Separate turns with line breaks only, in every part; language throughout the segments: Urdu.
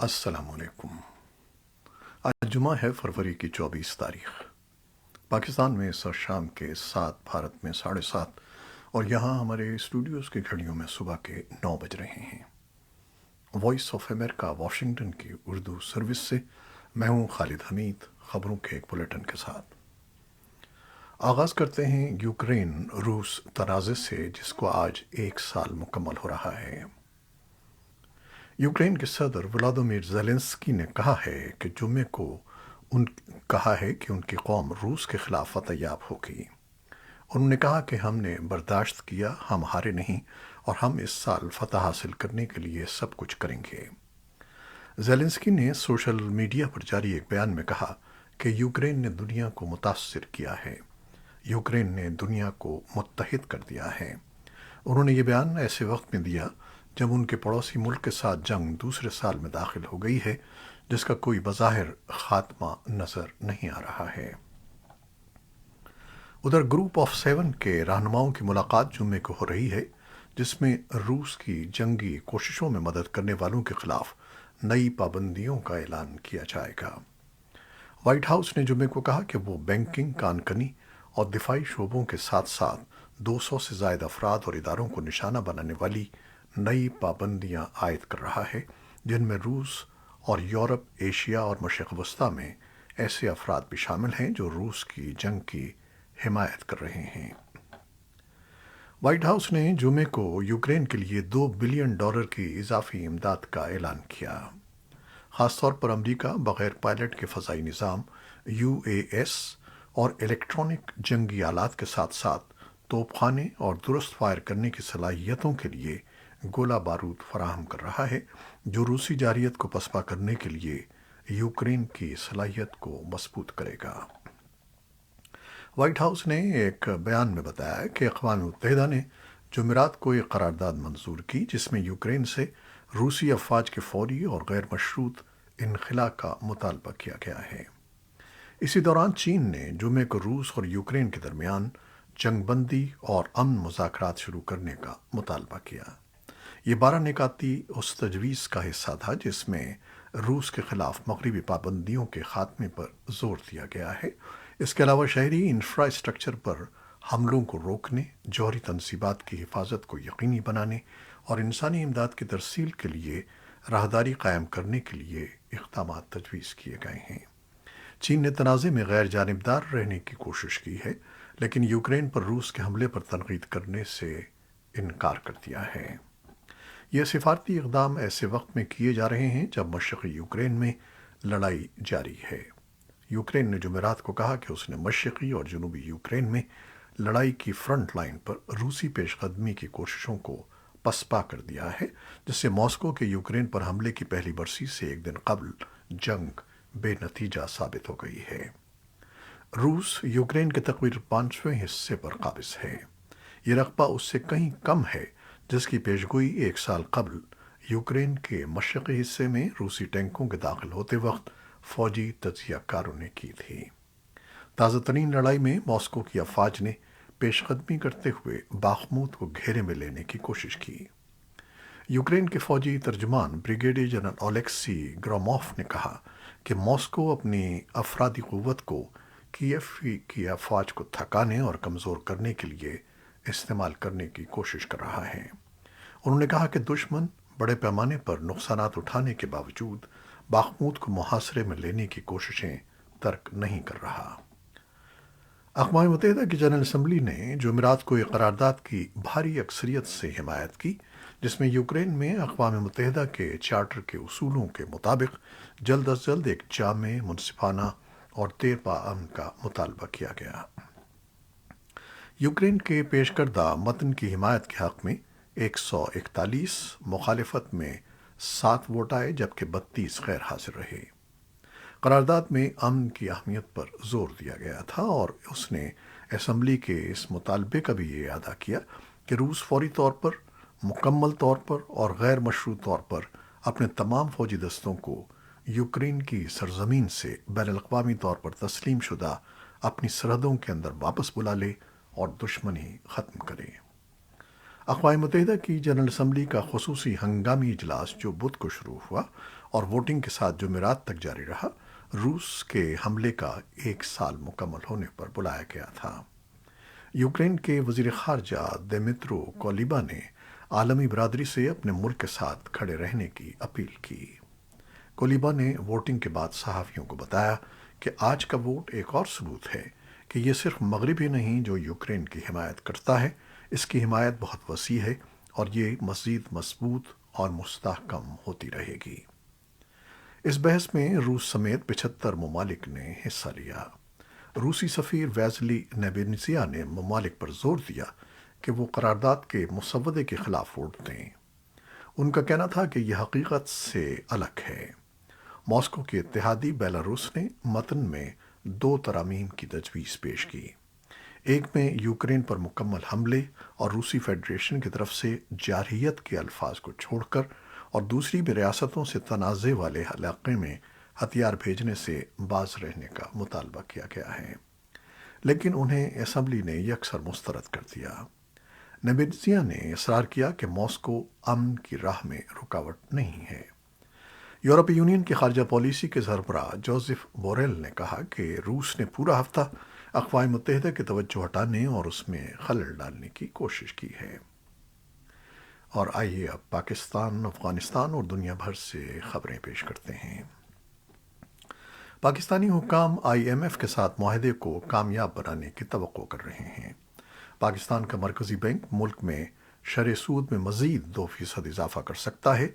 السلام علیکم۔ آج جمعہ ہے، فروری کی 24 تاریخ۔ پاکستان میں اس وقت شام کے 7، بھارت میں 7:30، اور یہاں ہمارے اسٹوڈیوز کی گھڑیوں میں صبح کے 9 بج رہے ہیں۔ وائس آف امریکہ واشنگٹن کی اردو سروس سے میں ہوں خالد حمید، خبروں کے ایک بلیٹن کے ساتھ۔ آغاز کرتے ہیں یوکرین روس تنازع سے، جس کو آج 1 سال مکمل ہو رہا ہے۔ یوکرین کے صدر ولادیمیر زیلنسکی نے کہا ہے کہ جمعے کو ان کی قوم روس کے خلاف فتح یاب ہوگی۔ انہوں نے کہا کہ ہم نے برداشت کیا، ہم ہارے نہیں، اور ہم اس سال فتح حاصل کرنے کے لیے سب کچھ کریں گے۔ زیلنسکی نے سوشل میڈیا پر جاری ایک بیان میں کہا کہ یوکرین نے دنیا کو متاثر کیا ہے، یوکرین نے دنیا کو متحد کر دیا ہے۔ انہوں نے یہ بیان ایسے وقت میں دیا جب ان کے پڑوسی ملک کے ساتھ جنگ دوسرے سال میں داخل ہو گئی ہے، جس کا کوئی بظاہر خاتمہ نظر نہیں آ رہا ہے۔ ادھر گروپ آف 7 کے رہنماؤں کی ملاقات جمعے کو ہو رہی ہے، جس میں روس کی جنگی کوششوں میں مدد کرنے والوں کے خلاف نئی پابندیوں کا اعلان کیا جائے گا۔ وائٹ ہاؤس نے جمعے کو کہا کہ وہ بینکنگ، کان کنی اور دفاعی شعبوں کے ساتھ ساتھ 200 سے زائد افراد اور اداروں کو نشانہ بنانے والی نئی پابندیاں عائد کر رہا ہے، جن میں روس اور یورپ، ایشیا اور مشرق وسطیٰ میں ایسے افراد بھی شامل ہیں جو روس کی جنگ کی حمایت کر رہے ہیں۔ وائٹ ہاؤس نے جمعے کو یوکرین کے لیے $2 بلین کی اضافی امداد کا اعلان کیا۔ خاص طور پر امریکہ بغیر پائلٹ کے فضائی نظام UAS اور الیکٹرانک جنگی آلات کے ساتھ ساتھ توپ خانے اور درست فائر کرنے کی صلاحیتوں کے لیے گولہ بارود فراہم کر رہا ہے، جو روسی جارحیت کو پسپا کرنے کے لیے یوکرین کی صلاحیت کو مضبوط کرے گا۔ وائٹ ہاؤس نے ایک بیان میں بتایا کہ اقوام متحدہ نے جمعرات کو ایک قرارداد منظور کی، جس میں یوکرین سے روسی افواج کے فوری اور غیر مشروط انخلا کا مطالبہ کیا گیا ہے۔ اسی دوران چین نے جمعے کو روس اور یوکرین کے درمیان جنگ بندی اور امن مذاکرات شروع کرنے کا مطالبہ کیا۔ یہ 12 نکاتی اس تجویز کا حصہ تھا جس میں روس کے خلاف مغربی پابندیوں کے خاتمے پر زور دیا گیا ہے۔ اس کے علاوہ شہری انفراسٹرکچر پر حملوں کو روکنے، جوہری تنصیبات کی حفاظت کو یقینی بنانے اور انسانی امداد کی ترسیل کے لیے راہداری قائم کرنے کے لیے اقدامات تجویز کیے گئے ہیں۔ چین نے تنازع میں غیر جانبدار رہنے کی کوشش کی ہے، لیکن یوکرین پر روس کے حملے پر تنقید کرنے سے انکار کر دیا ہے۔ یہ سفارتی اقدام ایسے وقت میں کیے جا رہے ہیں جب مشرقی یوکرین میں لڑائی جاری ہے۔ یوکرین نے جمعرات کو کہا کہ اس نے مشرقی اور جنوبی یوکرین میں لڑائی کی فرنٹ لائن پر روسی پیش قدمی کی کوششوں کو پسپا کر دیا ہے، جس سے ماسکو کے یوکرین پر حملے کی پہلی برسی سے ایک دن قبل جنگ بے نتیجہ ثابت ہو گئی ہے۔ روس یوکرین کے تقریباً 5ویں حصے پر قابض ہے۔ یہ رقبہ اس سے کہیں کم ہے جس کی پیشگوئی 1 سال قبل یوکرین کے مشرقی حصے میں روسی ٹینکوں کے داخل ہوتے وقت فوجی تجزیہ کاروں نے کی تھی۔ تازہ ترین لڑائی میں ماسکو کی افواج نے پیش قدمی کرتے ہوئے باخمود کو گھیرے میں لینے کی کوشش کی۔ یوکرین کے فوجی ترجمان بریگیڈیئر جنرل اولیکسی گراموف نے کہا کہ ماسکو اپنی افرادی قوت کو کیف کی افواج کو تھکانے اور کمزور کرنے کے لیے استعمال کرنے کی کوشش کر رہا ہے۔ انہوں نے کہا کہ دشمن بڑے پیمانے پر نقصانات اٹھانے کے باوجود باخمود کو محاصرے میں لینے کی کوششیں ترک نہیں کر رہا۔ اقوام متحدہ کی جنرل اسمبلی نے جمعرات کو ایک قرارداد کی بھاری اکثریت سے حمایت کی، جس میں یوکرین میں اقوام متحدہ کے چارٹر کے اصولوں کے مطابق جلد از جلد ایک جامع، منصفانہ اور دیرپا امن کا مطالبہ کیا گیا۔ یوکرین کے پیش کردہ متن کی حمایت کے حق میں 141، مخالفت میں 7 ووٹ آئے، جبکہ 32 غیر حاضر رہے۔ قرارداد میں امن کی اہمیت پر زور دیا گیا تھا، اور اس نے اسمبلی کے اس مطالبے کا بھی یہ اعادہ کیا کہ روس فوری طور پر، مکمل طور پر اور غیر مشروط طور پر اپنے تمام فوجی دستوں کو یوکرین کی سرزمین سے بین الاقوامی طور پر تسلیم شدہ اپنی سرحدوں کے اندر واپس بلا لے اور دشمنی ختم کرے۔ اقوام متحدہ کی جنرل اسمبلی کا خصوصی ہنگامی اجلاس جو بدھ کو شروع ہوا اور ووٹنگ کے ساتھ جمعرات تک جاری رہا، روس کے حملے کا 1 سال مکمل ہونے پر بلایا گیا تھا۔ یوکرین کے وزیر خارجہ دیمیترو کولیبا نے عالمی برادری سے اپنے ملک کے ساتھ کھڑے رہنے کی اپیل کی۔ کولیبا نے ووٹنگ کے بعد صحافیوں کو بتایا کہ آج کا ووٹ ایک اور ثبوت ہے کہ یہ صرف مغرب ہی نہیں جو یوکرین کی حمایت کرتا ہے، اس کی حمایت بہت وسیع ہے اور یہ مزید مضبوط اور مستحکم ہوتی رہے گی۔ اس بحث میں روس سمیت 75 ممالک نے حصہ لیا۔ روسی سفیر ویزلی نیبینزیا نے ممالک پر زور دیا کہ وہ قرارداد کے مسودے کے خلاف ووٹ دیں۔ ان کا کہنا تھا کہ یہ حقیقت سے الگ ہے۔ ماسکو کے اتحادی بیلاروس نے متن میں 2 ترامیم کی تجویز پیش کی۔ ایک میں یوکرین پر مکمل حملے اور روسی فیڈریشن کی طرف سے جارحیت کے الفاظ کو چھوڑ کر، اور دوسری میں ریاستوں سے تنازع والے علاقے میں ہتھیار بھیجنے سے باز رہنے کا مطالبہ کیا گیا ہے، لیکن انہیں اسمبلی نے یکسر مسترد کر دیا۔ نیبینزیا نے اصرار کیا کہ ماسکو امن کی راہ میں رکاوٹ نہیں ہے۔ یورپی یونین کی خارجہ پالیسی کے سربراہ جوزف بوریل نے کہا کہ روس نے پورا ہفتہ اقوام متحدہ کی توجہ ہٹانے اور اس میں خلل ڈالنے کی کوشش کی ہے۔ اور آئیے اب پاکستان، افغانستان اور دنیا بھر سے خبریں پیش کرتے ہیں۔ پاکستانی حکام آئی ایم ایف کے ساتھ معاہدے کو کامیاب بنانے کی توقع کر رہے ہیں۔ پاکستان کا مرکزی بینک ملک میں شرح سود میں مزید 2% اضافہ کر سکتا ہے،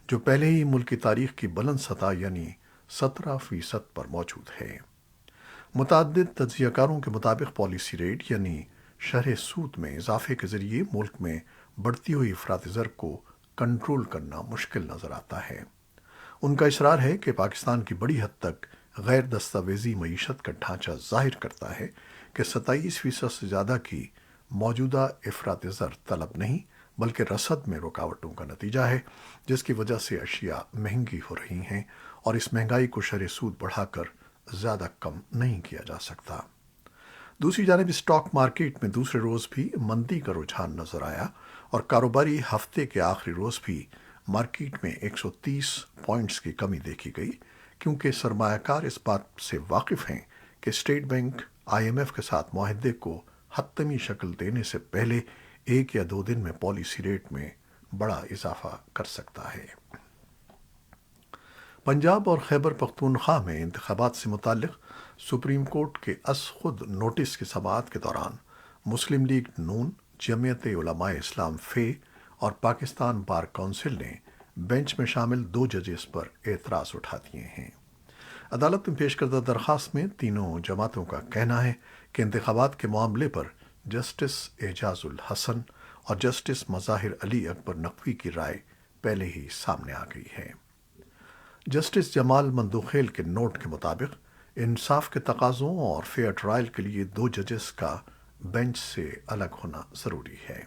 جو پہلے ہی ملک کی تاریخ کی بلند سطح یعنی 17% پر موجود ہے۔ متعدد تجزیہ کاروں کے مطابق پالیسی ریٹ یعنی شرح سود میں اضافے کے ذریعے ملک میں بڑھتی ہوئی افراط زر کو کنٹرول کرنا مشکل نظر آتا ہے۔ ان کا اصرار ہے کہ پاکستان کی بڑی حد تک غیر دستاویزی معیشت کا ڈھانچہ ظاہر کرتا ہے کہ 27% سے زیادہ کی موجودہ افراط زر طلب نہیں بلکہ رسد میں رکاوٹوں کا نتیجہ ہے، جس کی وجہ سے اشیاء مہنگی ہو رہی ہیں اور اس مہنگائی کو شرح سود بڑھا کر زیادہ کم نہیں کیا جا سکتا۔ دوسری جانب اسٹاک مارکیٹ میں دوسرے روز بھی مندی کا رجحان نظر آیا اور کاروباری ہفتے کے آخری روز بھی مارکیٹ میں 130 پوائنٹس کی کمی دیکھی گئی، کیونکہ سرمایہ کار اس بات سے واقف ہیں کہ State Bank I M F کے ساتھ معاہدے کو حتمی شکل دینے سے پہلے 1 یا 2 دن میں پالیسی ریٹ میں بڑا اضافہ کر سکتا ہے۔ پنجاب اور خیبر پختونخوا میں انتخابات سے متعلق سپریم کورٹ کے از خود نوٹس کی سماعت کے دوران مسلم لیگ نون، جمعیت علماء اسلام فے اور پاکستان بار کونسل نے بینچ میں شامل 2 ججز پر اعتراض اٹھا دیے ہیں۔ عدالت میں پیش کردہ درخواست میں تینوں جماعتوں کا کہنا ہے کہ انتخابات کے معاملے پر جسٹس اعجاز الحسن اور جسٹس مظاہر علی اکبر نقوی کی رائے پہلے ہی سامنے آ گئی ہے۔ جسٹس جمال مندوخیل کے نوٹ کے مطابق انصاف کے تقاضوں اور فیئر ٹرائل کے لیے 2 ججز کا بینچ سے الگ ہونا ضروری ہے۔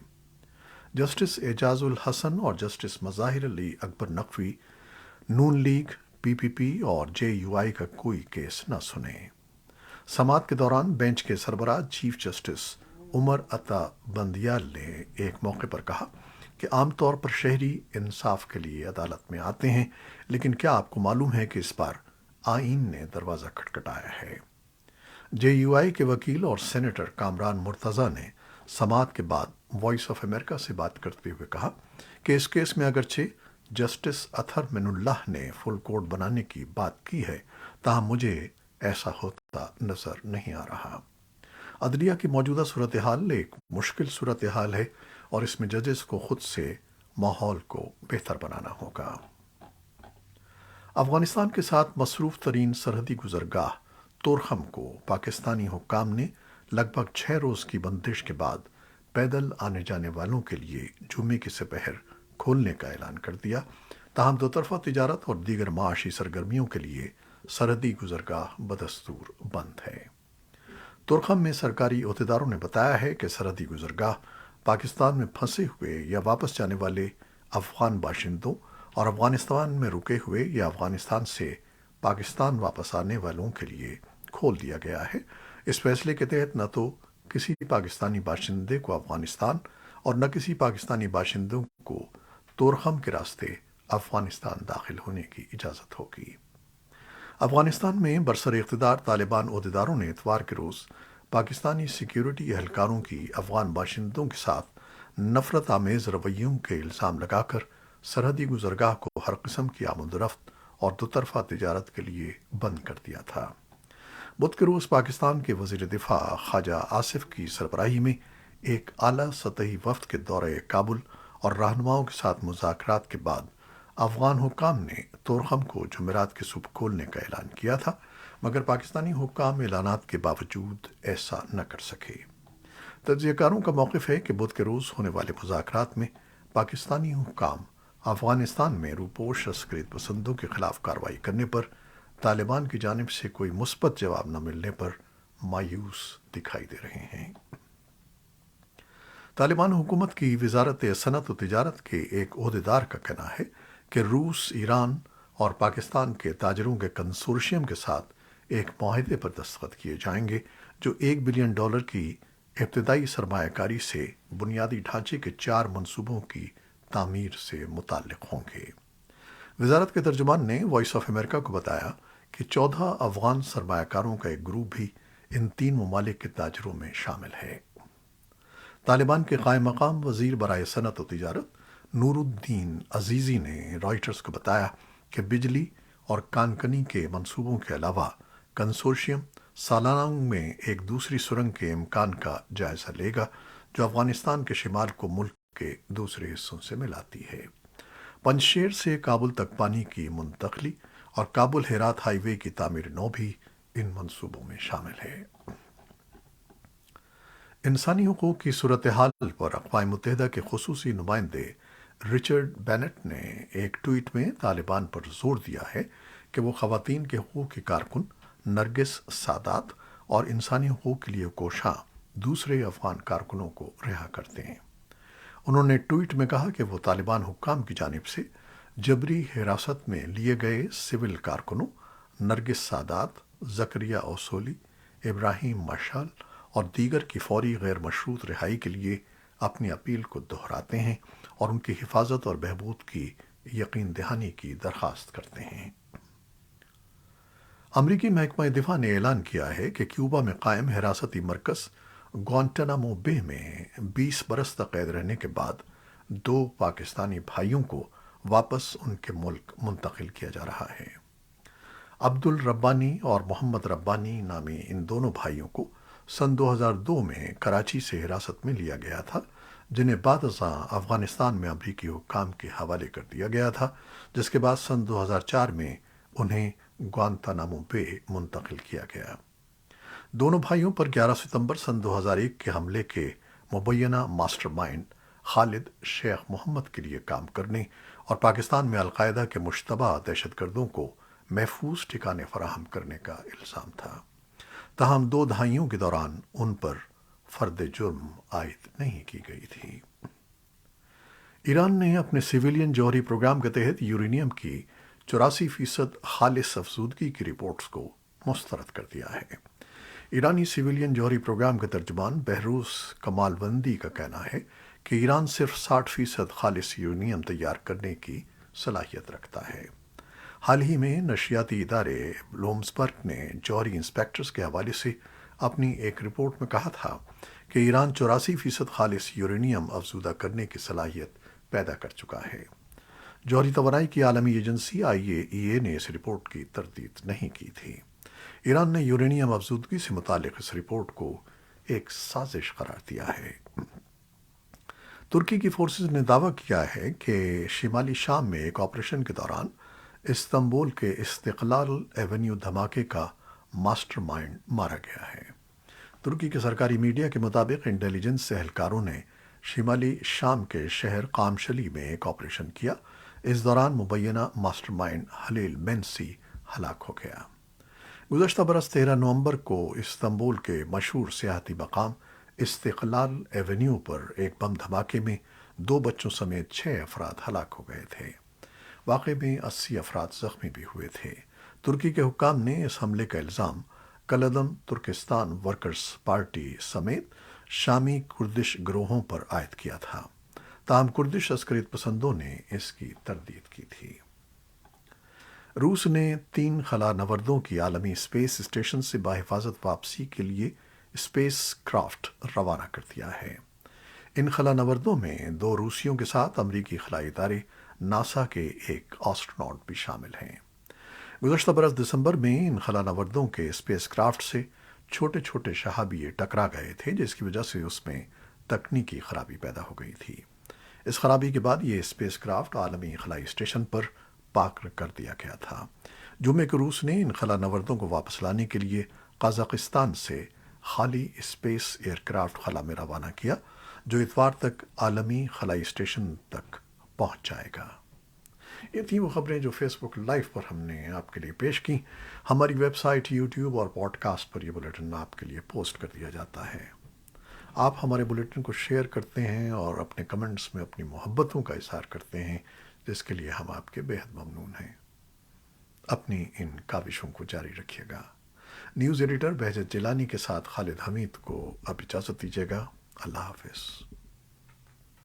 جسٹس اعجاز الحسن اور جسٹس مظاہر علی اکبر نقوی نون لیگ، پی پی پی اور جے یو آئی کا کوئی کیس نہ سنیں۔ سماعت کے دوران بینچ کے سربراہ چیف جسٹس عمر عطا بندیال نے ایک موقع پر کہا کہ عام طور پر شہری انصاف کے لیے عدالت میں آتے ہیں، لیکن کیا آپ کو معلوم ہے کہ اس بار آئین نے دروازہ کھٹکھٹایا ہے؟ جے یو آئی کے وکیل اور سینیٹر کامران مرتضی نے سماعت کے بعد وائس آف امریکہ سے بات کرتے ہوئے کہا کہ اس کیس میں اگرچہ جسٹس اطہر من اللہ نے فل کورٹ بنانے کی بات کی ہے، تاہم مجھے ایسا ہوتا نظر نہیں آ رہا۔ عدلیہ کی موجودہ صورتحال ایک مشکل صورتحال ہے اور اس میں ججز کو خود سے ماحول کو بہتر بنانا ہوگا۔ افغانستان کے ساتھ مصروف ترین سرحدی گزرگاہ تورخم کو پاکستانی حکام نے لگ بھگ 6 روز کی بندش کے بعد پیدل آنے جانے والوں کے لیے جمعے کی سپہر کھولنے کا اعلان کر دیا، تاہم دو طرفہ تجارت اور دیگر معاشی سرگرمیوں کے لیے سرحدی گزرگاہ بدستور بند ہے۔ تورخم میں سرکاری عہدیداروں نے بتایا ہے کہ سرحدی گزرگاہ پاکستان میں پھنسے ہوئے یا واپس جانے والے افغان باشندوں اور افغانستان میں رکے ہوئے یا افغانستان سے پاکستان واپس آنے والوں کے لیے کھول دیا گیا ہے۔ اس فیصلے کے تحت نہ تو کسی پاکستانی باشندے کو افغانستان اور نہ کسی پاکستانی باشندوں کو طورخم کے راستے افغانستان داخل ہونے کی اجازت ہوگی۔ افغانستان میں برسر اقتدار طالبان عہدیداروں نے اتوار کے روز پاکستانی سیکیورٹی اہلکاروں کی افغان باشندوں کے ساتھ نفرت آمیز رویوں کے الزام لگا کر سرحدی گزرگاہ کو ہر قسم کی آمد و رفت اور دوطرفہ تجارت کے لیے بند کر دیا تھا۔ بدھ کے روز پاکستان کے وزیر دفاع خواجہ آصف کی سربراہی میں ایک اعلیٰ سطحی وفد کے دورے کابل اور رہنماؤں کے ساتھ مذاکرات کے بعد افغان حکام نے طورخم کو جمعرات کے صبح کھولنے کا اعلان کیا تھا، مگر پاکستانی حکام اعلانات کے باوجود ایسا نہ کر سکے۔ تجزیہ کاروں کا موقف ہے کہ بدھ کے روز ہونے والے مذاکرات میں پاکستانی حکام افغانستان میں روپوش عسکریت پسندوں کے خلاف کارروائی کرنے پر طالبان کی جانب سے کوئی مثبت جواب نہ ملنے پر مایوس دکھائی دے رہے ہیں۔ طالبان حکومت کی وزارت صنعت و تجارت کے ایک عہدیدار کا کہنا ہے کہ روس، ایران اور پاکستان کے تاجروں کے کنسورشیم کے ساتھ ایک معاہدے پر دستخط کیے جائیں گے جو $1 بلین کی ابتدائی سرمایہ کاری سے بنیادی ڈھانچے کے 4 منصوبوں کی تعمیر سے متعلق ہوں گے۔ وزارت کے ترجمان نے وائس آف امریکہ کو بتایا کہ 14 افغان سرمایہ کاروں کا ایک گروپ بھی ان 3 ممالک کے تاجروں میں شامل ہے۔ طالبان کے قائم مقام وزیر برائے صنعت و تجارت نور الدین عزیزی نے رائٹرز کو بتایا کہ بجلی اور کانکنی کے منصوبوں کے علاوہ کنسورشیم سالانگ میں ایک دوسری سرنگ کے امکان کا جائزہ لے گا جو افغانستان کے شمال کو ملک کے دوسرے حصوں سے ملاتی ہے۔ پنجشیر سے کابل تک پانی کی منتقلی اور کابل ہرات ہائی وے کی تعمیر نو بھی ان منصوبوں میں شامل ہے۔ انسانی حقوق کی صورتحال پر اقوام متحدہ کے خصوصی نمائندے رچرڈ بینٹ نے ایک ٹویٹ میں طالبان پر زور دیا ہے کہ وہ خواتین کے حقوق کی کارکن نرگس سادات اور انسانی حقوق کے لیے کوشاں دوسرے افغان کارکنوں کو رہا کرتے ہیں۔ انہوں نے ٹویٹ میں کہا کہ وہ طالبان حکام کی جانب سے جبری حراست میں لیے گئے سول کارکنوں نرگس سادات، زکریا اوسولی، ابراہیم مشعل اور دیگر کی فوری غیر مشروط رہائی کے لیے اپنی اپیل کو دہراتے ہیں اور ان کی حفاظت اور بہبود کی یقین دہانی کی درخواست کرتے ہیں۔ امریکی محکمہ دفاع نے اعلان کیا ہے کہ کیوبا میں قائم حراستی مرکز گوانٹانامو بے میں 20 برس تک قید رہنے کے بعد 2 پاکستانی بھائیوں کو واپس ان کے ملک منتقل کیا جا رہا ہے۔ عبد الربانی اور محمد ربانی نامی ان دونوں بھائیوں کو سن 2002 میں کراچی سے حراست میں لیا گیا تھا، جنہیں بعد ازاں افغانستان میں امریکی حکام کے حوالے کر دیا گیا تھا، جس کے بعد سن 2004 میں انہیں گوانتانامو بے منتقل کیا گیا۔ دونوں بھائیوں پر 11 ستمبر سن 2001 کے حملے کے مبینہ ماسٹر مائنڈ خالد شیخ محمد کے لیے کام کرنے اور پاکستان میں القاعدہ کے مشتبہ دہشت گردوں کو محفوظ ٹھکانے فراہم کرنے کا الزام تھا، تاہم 2 دہائیوں کے دوران ان پر فرد جرم عائد نہیں کی گئی تھی۔ ایران نے اپنے سویلین جوہری پروگرام کے تحت یورینیم کی 84% خالص افزودگی کی رپورٹس کو مسترد کر دیا ہے۔ ایرانی سویلین جوہری پروگرام کے ترجمان بہروز کمال وندی کا کہنا ہے کہ ایران صرف 60% خالص یورینیم تیار کرنے کی صلاحیت رکھتا ہے۔ حال ہی میں نشریاتی ادارے بلومسبرگ نے جوہری انسپیکٹرز کے حوالے سے اپنی ایک رپورٹ میں کہا تھا کہ ایران 84% خالص یورینیم افزودہ کرنے کی صلاحیت پیدا کر چکا ہے۔ جوہری توانائی کی عالمی ایجنسی IAEA نے اس رپورٹ کی تردید نہیں کی تھی۔ ایران نے یورینیم افزودگی سے متعلق اس رپورٹ کو ایک سازش قرار دیا ہے۔ ترکی کی فورسز نے دعویٰ کیا ہے کہ شمالی شام میں ایک آپریشن کے دوران استنبول کے استقلال ایونیو دھماکے کا ماسٹر مائنڈ مارا گیا ہے۔ ترکی کے سرکاری میڈیا کے مطابق انٹیلیجنس اہلکاروں نے شمالی شام کے شہر قامشلی میں ایک آپریشن کیا۔ اس دوران مبینہ ماسٹر مائنڈ حلیل مینسی ہلاک ہو گیا۔ گزشتہ برس 13 نومبر کو استنبول کے مشہور سیاحتی مقام استقلال ایونیو پر ایک بم دھماکے میں 2 بچوں سمیت 6 افراد ہلاک ہو گئے تھے۔ واقعے میں 80 افراد زخمی بھی ہوئے تھے۔ ترکی کے حکام نے اس حملے کا الزام کل عدم ترکستان ورکرز پارٹی سمیت شامی کردش گروہوں پر عائد کیا تھا، تاہم کردش عسکریت پسندوں نے اس کی تردید کی تھی۔ روس نے 3 خلا نوردوں کی عالمی اسپیس اسٹیشن سے بحفاظت واپسی کے لیے اسپیس کرافٹ روانہ کر دیا ہے۔ ان خلا نوردوں میں 2 روسیوں کے ساتھ امریکی خلائی ادارے ناسا کے ایک آسٹروناٹ بھی شامل ہیں۔ گزشتہ برس دسمبر میں ان خلا نوردوں کے اسپیس کرافٹ سے چھوٹے چھوٹے شہابیے ٹکرا گئے تھے، جس کی وجہ سے اس میں تکنیکی خرابی پیدا ہو گئی تھی۔ اس خرابی کے بعد یہ اسپیس کرافٹ عالمی خلائی اسٹیشن پر پارک کر دیا گیا تھا۔ جمعے کو روس نے ان خلا نوردوں کو واپس لانے کے لیے قازقستان سے خالی اسپیس ایئر کرافٹ خلا میں روانہ کیا، جو اتوار تک عالمی خلائی اسٹیشن تک پہنچ جائے گا۔ یہ تھیں وہ خبریں جو فیس بک لائیو پر ہم نے آپ کے لیے پیش کی۔ ہماری ویب سائٹ، یوٹیوب اور پوڈ کاسٹ پر یہ بلیٹن آپ کے لیے پوسٹ کر دیا جاتا ہے۔ آپ ہمارے بلیٹن کو شیئر کرتے ہیں اور اپنے کمنٹس میں اپنی محبتوں کا اظہار کرتے ہیں، جس کے لیے ہم آپ کے بےحد ممنون ہیں۔ اپنی ان کاوشوں کو جاری رکھیے گا۔ نیوز ایڈیٹر بہجت جیلانی کے ساتھ خالد حمید کو اب اجازت دیجیے گا۔ اللہ حافظ۔